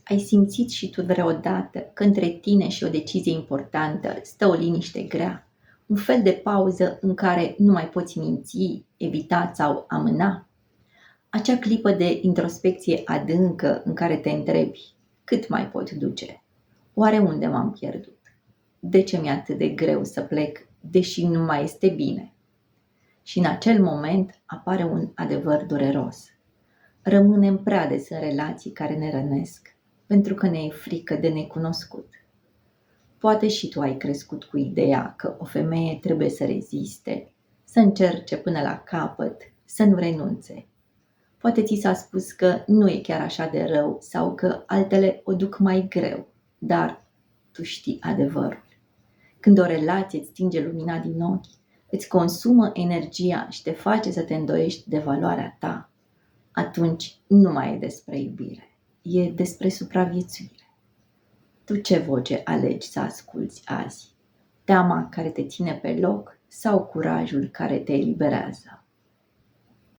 Ai simțit și tu vreodată că între tine și o decizie importantă stă o liniște grea? Un fel de pauză în care nu mai poți minți, evita sau amâna? Acea clipă de introspecție adâncă în care te întrebi: cât mai pot duce? Oare unde m-am pierdut? De ce mi-e atât de greu să plec, deși nu mai este bine? Și în acel moment apare un adevăr dureros. Rămânem prea des în relații care ne rănesc, pentru că ne e frică de necunoscut. Poate și tu ai crescut cu ideea că o femeie trebuie să reziste, să încerce până la capăt, să nu renunțe. Poate ți s-a spus că nu e chiar așa de rău sau că altele o duc mai greu, dar tu știi adevărul. Când o relație îți stinge lumina din ochi, îți consumă energia și te face să te îndoiești de valoarea ta, atunci nu mai e despre iubire, e despre supraviețuire. Tu ce voce alegi să asculți azi? Teama care te ține pe loc sau curajul care te eliberează?